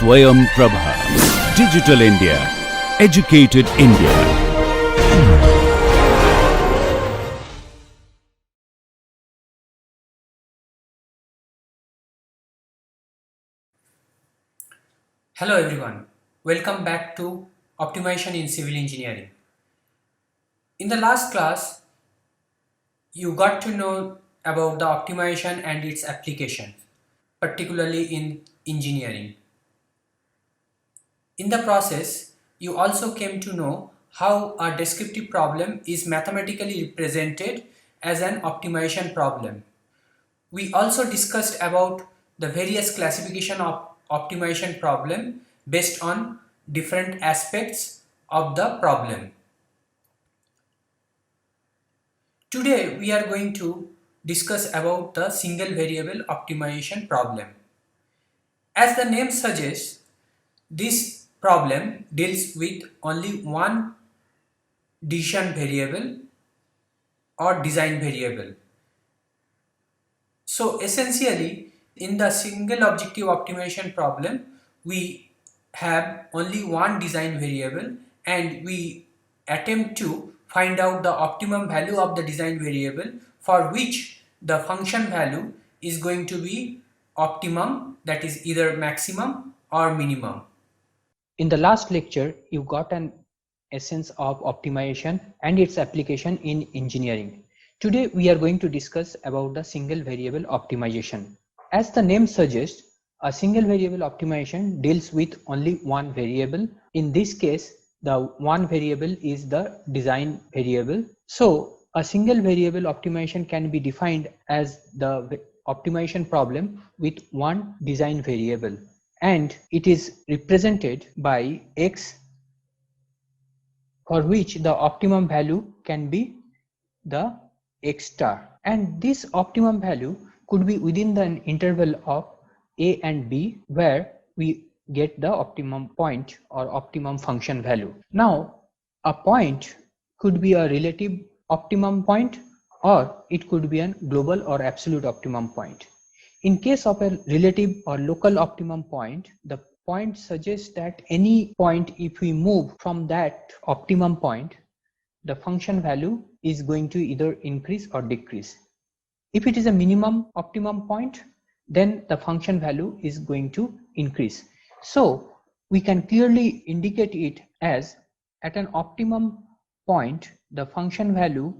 Swayam Prabha. Digital India. Educated India. Hello everyone, welcome back to Optimization in Civil Engineering. In the last class, you got to know about the optimization and its application, particularly in engineering. In the process, you also came to know how a descriptive problem is mathematically represented as an optimization problem. We also discussed about the various classification of optimization problem based on different aspects of the problem. Today we are going to discuss about the single variable optimization problem. As the name suggests, this problem deals with only one decision variable or design variable. So essentially, in the single objective optimization problem, we have only one design variable and we attempt to find out the optimum value of the design variable for which the function value is going to be optimum, that is either maximum or minimum. In the last lecture, you got an essence of optimization and its application in engineering. Today, we are going to discuss about the single variable optimization. As the name suggests, a single variable optimization deals with only one variable. In this case, the one variable is the design variable. So, a single variable optimization can be defined as the optimization problem with one design variable, and it is represented by x, for which the optimum value can be the x star, and this optimum value could be within the interval of a and b, where we get the optimum point or optimum function value. Now, a point could be a relative optimum point, or it could be a global or absolute optimum point. In case of a relative or local optimum point, the point suggests that any point, if we move from that optimum point, the function value is going to either increase or decrease. If it is a minimum optimum point, then the function value is going to increase. So we can clearly indicate it as, at an optimum point, the function value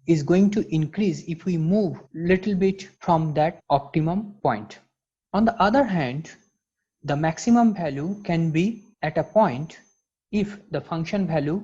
is going to increase if we move little bit from that optimum point. On the other hand, the maximum value can be at a point if the function value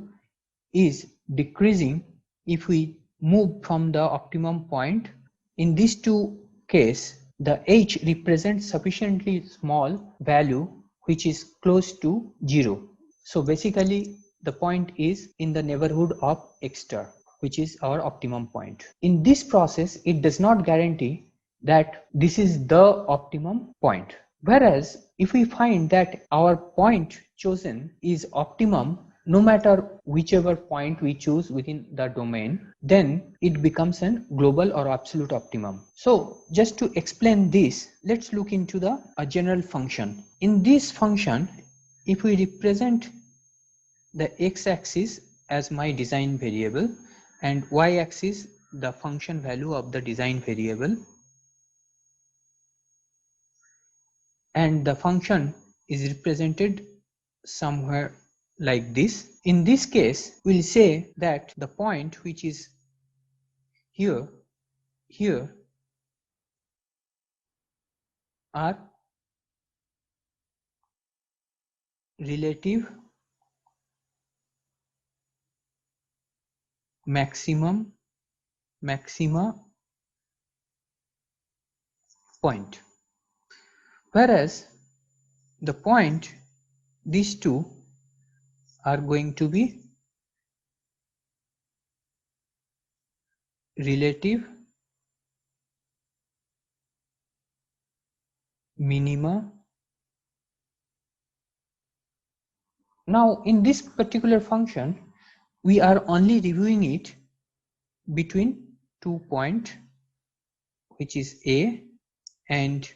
is decreasing if we move from the optimum point. In these two cases, the h represents sufficiently small value which is close to 0. So basically the point is in the neighborhood of x star, which is our optimum point. In this process, it does not guarantee that this is the optimum point. Whereas if we find that our point chosen is optimum, no matter whichever point we choose within the domain, then it becomes a global or absolute optimum. So just to explain this, let's look into a general function. In this function, if we represent the x-axis as my design variable and y-axis the function value of the design variable, and the function is represented somewhere like this. In this case, we'll say that the point which is here are relative maxima point, whereas the point, these two are going to be relative minima. Now in this particular function, we are only reviewing it between 2 points, which is A and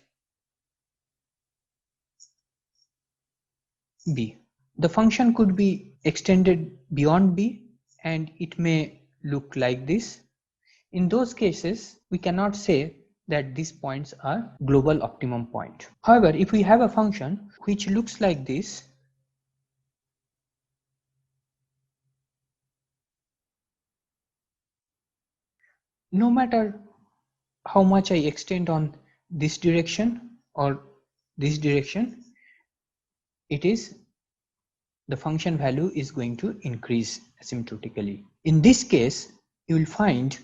b. The function could be extended beyond b and it may look like this. In those cases, we cannot say that these points are global optimum point. However, if we have a function which looks like this, no matter how much I extend on this direction or this direction, the function value is going to increase asymptotically. In this case, you will find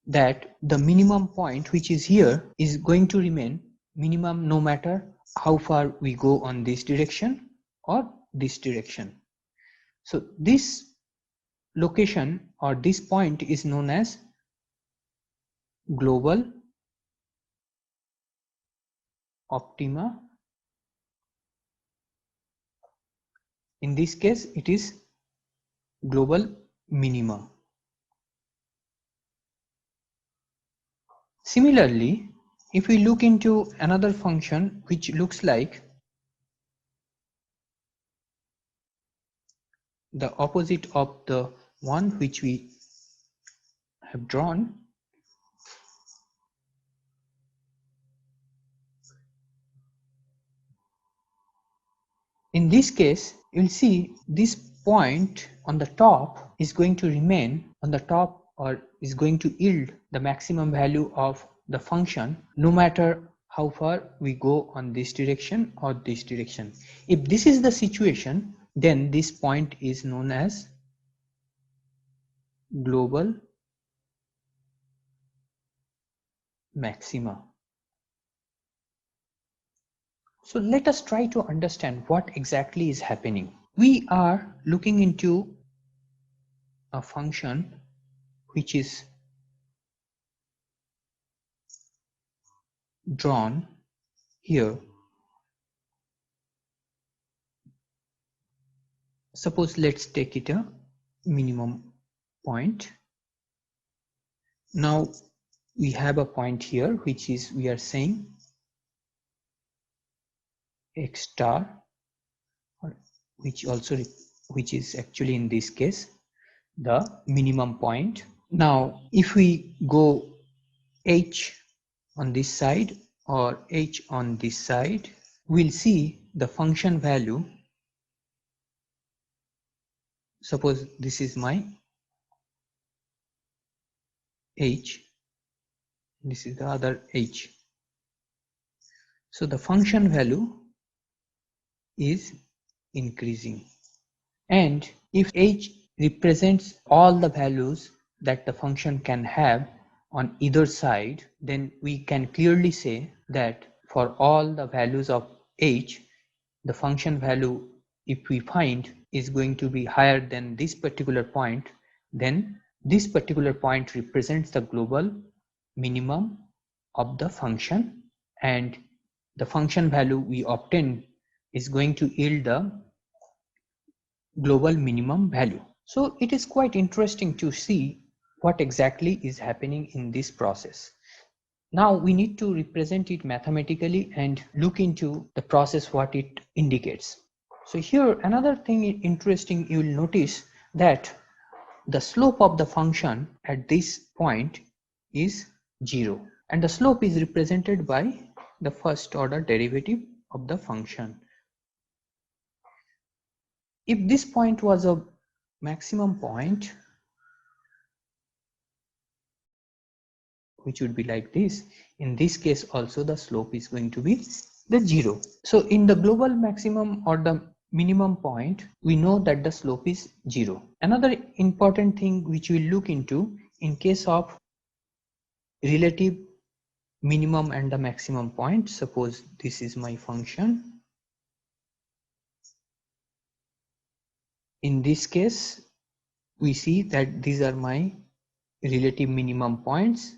that the minimum point which is here is going to remain minimum no matter how far we go on this direction or this direction. So this location or this point is known as global optima. In this case, it is global minima. Similarly, if we look into another function which looks like the opposite of the one which we have drawn, in this case, you'll see this point on the top is going to remain on the top or is going to yield the maximum value of the function no matter how far we go on this direction or this direction. If this is the situation, then this point is known as global maxima. So let us try to understand what exactly is happening. We are looking into a function which is drawn here. Suppose let's take it a minimum point. Now we have a point here which is, we are saying, x star, which is actually in this case the minimum point. Now if we go h on this side or h on this side, we'll see the function value. Suppose this is my h, this is the other h. So the function value is increasing, and if h represents all the values that the function can have on either side, then we can clearly say that for all the values of h, the function value, if we find, is going to be higher than this particular point, then this particular point represents the global minimum of the function, and the function value we obtain is going to yield the global minimum value. So it is quite interesting to see what exactly is happening in this process. Now we need to represent it mathematically and look into the process what it indicates. So here another thing interesting, you will notice that the slope of the function at this point is 0, and the slope is represented by the first order derivative of the function. If this point was a maximum point, which would be like this, in this case also the slope is going to be the 0. So in the global maximum or the minimum point, we know that the slope is 0. Another important thing which we'll look into in case of relative minimum and the maximum point, suppose this is my function. In this case, we see that these are my relative minimum points.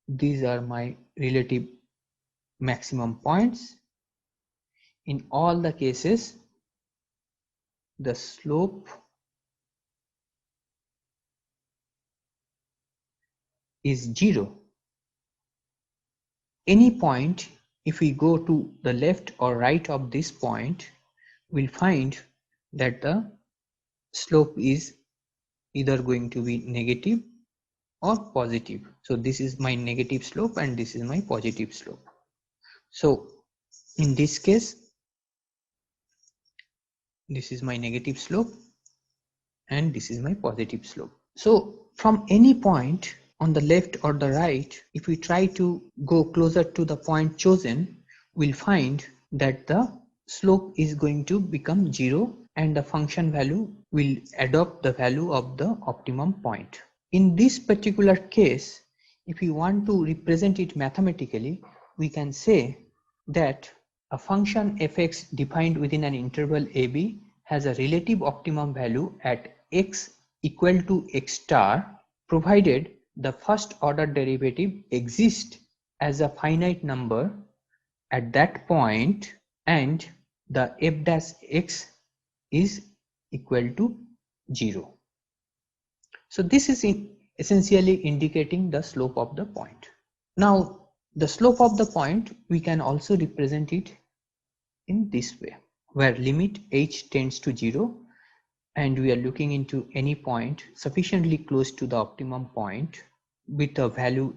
These are my relative maximum points. In all the cases, the slope is 0. Any point if we go to the left or right of this point, we'll find that the slope is either going to be negative or positive. So this is my negative slope and this is my positive slope. So in this case, this is my negative slope and this is my positive slope. So from any point on the left or the right, if we try to go closer to the point chosen, we'll find that the slope is going to become 0 and the function value will adopt the value of the optimum point. In this particular case, if we want to represent it mathematically, we can say that a function fx defined within an interval ab has a relative optimum value at x equal to x star, provided the first order derivative exists as a finite number at that point and the f dash x is equal to 0. So this is essentially indicating the slope of the point. Now the slope of the point, we can also represent it in this way, where limit h tends to 0 and we are looking into any point sufficiently close to the optimum point with a value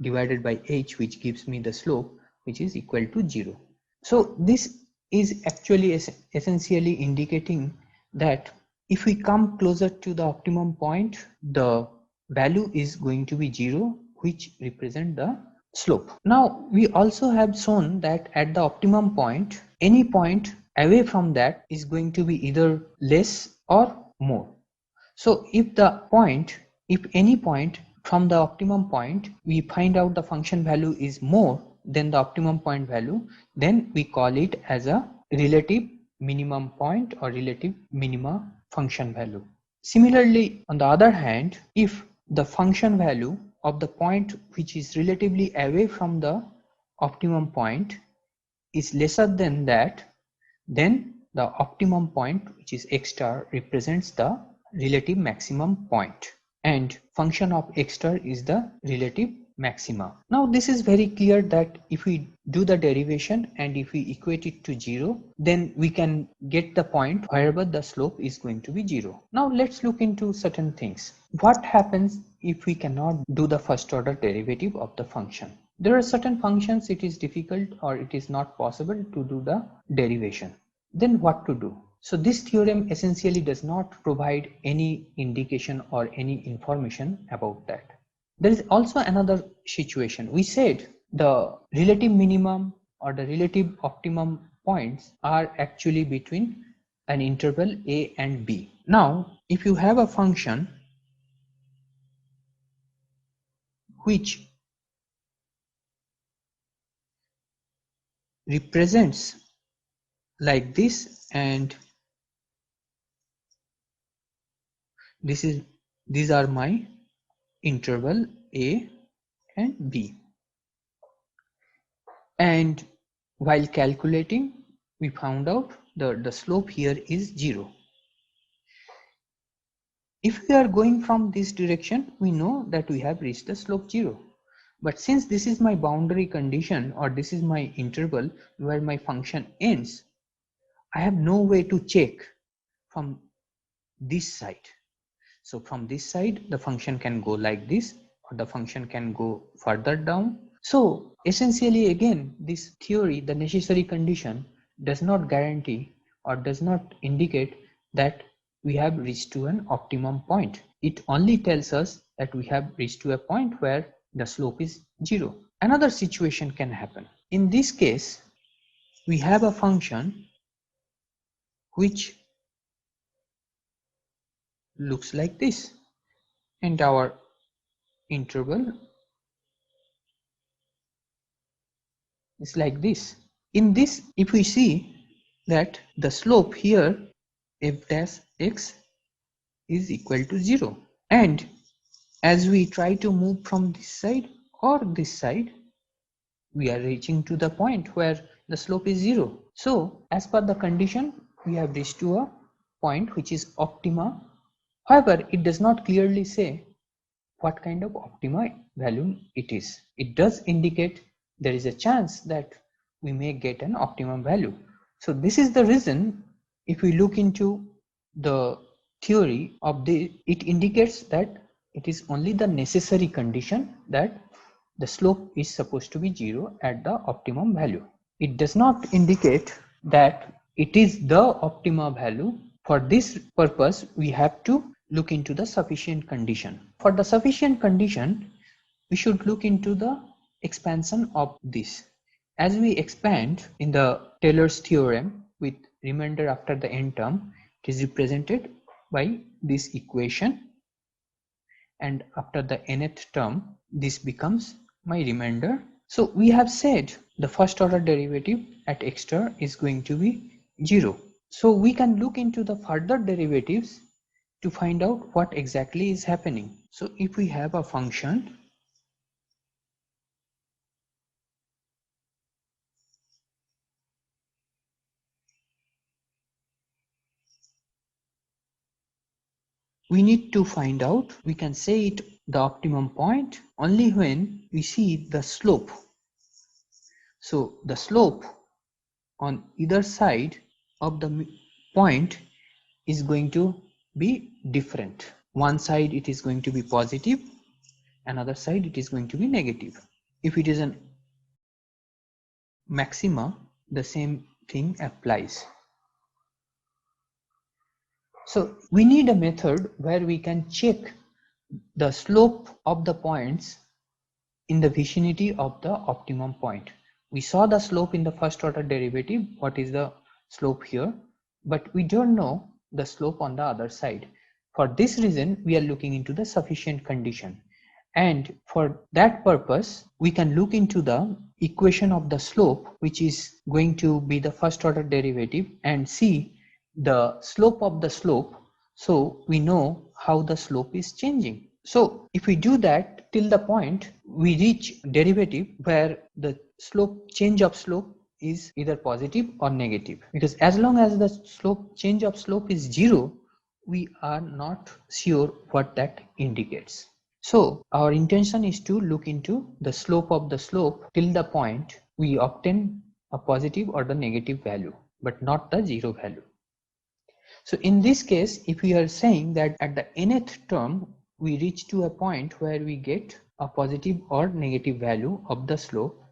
divided by h, which gives me the slope which is equal to 0. So this is actually essentially indicating that if we come closer to the optimum point, the value is going to be 0, which represent the slope. Now we also have shown that at the optimum point, any point away from that is going to be either less or more. So if any point from the optimum point we find out the function value is more than the optimum point value, then we call it as a relative minimum point or relative minima function value. Similarly, on the other hand, if the function value of the point which is relatively away from the optimum point is lesser than that, then the optimum point, which is x star, represents the relative maximum point and function of x star is the relative maxima. Now this is very clear that if we do the derivation and if we equate it to 0, then we can get the point wherever the slope is going to be 0. Now let's look into certain things. What happens if we cannot do the first order derivative of the function? There are certain functions it is difficult or it is not possible to do the derivation. Then what to do? So this theorem essentially does not provide any indication or any information about that. There is also another situation. We said the relative minimum or the relative optimum points are actually between an interval a and b. Now if you have a function which represents like this and these are my interval a and b, and while calculating we found out the slope here is 0. If we are going from this direction, we know that we have reached the slope 0. But since this is my boundary condition or this is my interval where my function ends, I have no way to check from this side. So from this side the function can go like this or the function can go further down. So essentially again, this theory, the necessary condition, does not guarantee or does not indicate that we have reached to an optimum point. It only tells us that we have reached to a point where the slope is 0. Another situation can happen. In this case, we have a function which looks like this and our interval is like this. In this, if we see that the slope here f dash x is equal to 0, and as we try to move from this side or this side, we are reaching to the point where the slope is 0. So as per the condition, we have reached to a point which is optima. However, it does not clearly say what kind of optima value it is. It does indicate there is a chance that we may get an optimum value. So this is the reason, if we look into the theory of it indicates that it is only the necessary condition that the slope is supposed to be 0 at the optimum value. It does not indicate that it is the optimum value. For this purpose, we have to look into the sufficient condition. For the sufficient condition, we should look into the expansion of this. As we expand in the Taylor's theorem with remainder after the n term, it is represented by this equation, and after the nth term this becomes my remainder. So we have said the first order derivative at x star is going to be 0. So we can look into the further derivatives to find out what exactly is happening. So if we have a function we need to find out, we can say it the optimum point only when we see the slope. So the slope on either side of the point is going to be different. One side it is going to be positive, another side it is going to be negative. If it is an maxima, the same thing applies. So we need a method where we can check the slope of the points in the vicinity of the optimum point. We saw the slope in the first order derivative, what is the slope here, but we don't know the slope on the other side. For this reason, we are looking into the sufficient condition. And for that purpose, we can look into the equation of the slope, which is going to be the first order derivative, and see the slope of the slope, so we know how the slope is changing. So if we do that till the point we reach derivative where the change of slope is either positive or negative, because as long as the change of slope is 0, we are not sure what that indicates. So our intention is to look into the slope of the slope till the point we obtain a positive or the negative value, but not the 0 value. So in this case, if we are saying that at the nth term we reach to a point where we get a positive or negative value of the slope,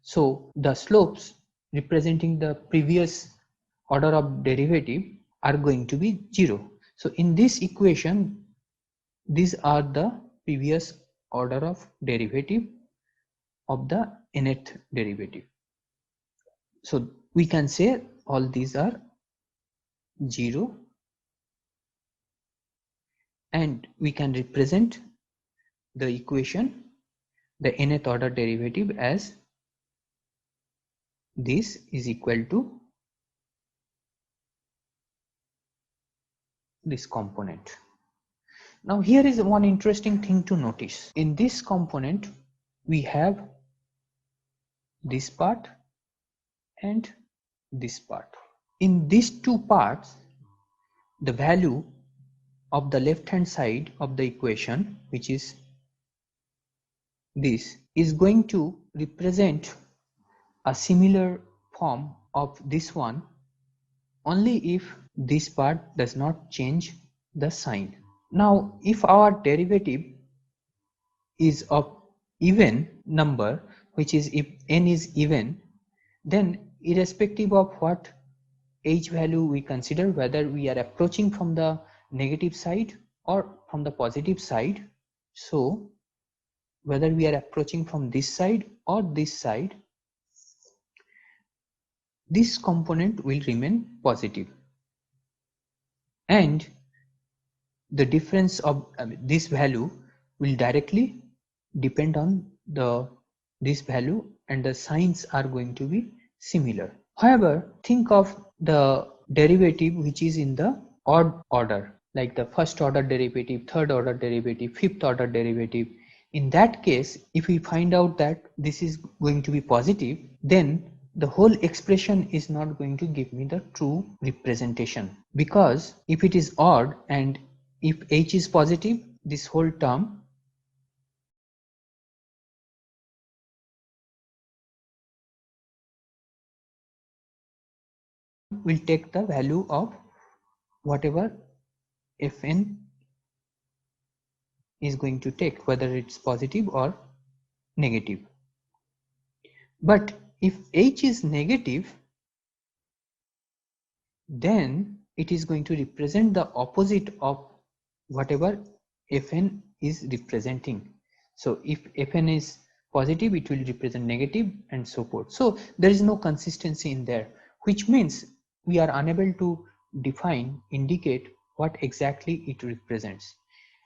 so the slopes representing the previous order of derivative are going to be 0. So in this equation, these are the previous order of derivative of the nth derivative. So we can say all these are 0, and we can represent the equation, the nth order derivative, as this is equal to this component. Now here is one interesting thing to notice. In this component we have this part and this part. In these two parts, the value of the left hand side of the equation, which is this, is going to represent a similar form of this one only if this part does not change the sign. Now if our derivative is of even number, which is if n is even, then irrespective of what h value we consider, whether we are approaching from the negative side or from the positive side, so whether we are approaching from this side or this side, this component will remain positive, and the difference of this value will directly depend on this value, and the signs are going to be similar. However, think of the derivative which is in the odd order, like the first order derivative, third order derivative, fifth order derivative. In that case, if we find out that this is going to be positive, then the whole expression is not going to give me the true representation, because if it is odd and if h is positive, this whole term will take the value of whatever Fn is going to take, whether it's positive or negative. But if H is negative, then it is going to represent the opposite of whatever Fn is representing. So if Fn is positive, it will represent negative and so forth. So there is no consistency in there, which means we are unable to define, indicate what exactly it represents.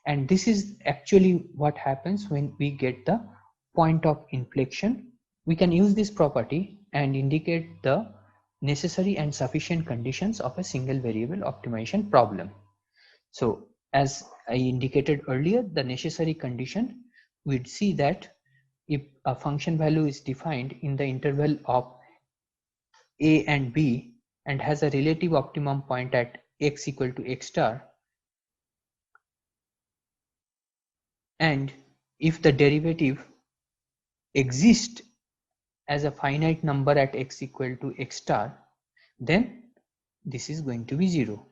And this is actually what happens when we get the point of inflection. We can use this property and indicate the necessary and sufficient conditions of a single variable optimization problem. So as I indicated earlier, the necessary condition, we'd see that if a function value is defined in the interval of a and b and has a relative optimum point at x equal to x star, and if the derivative exists as a finite number at x equal to x star, then this is going to be 0.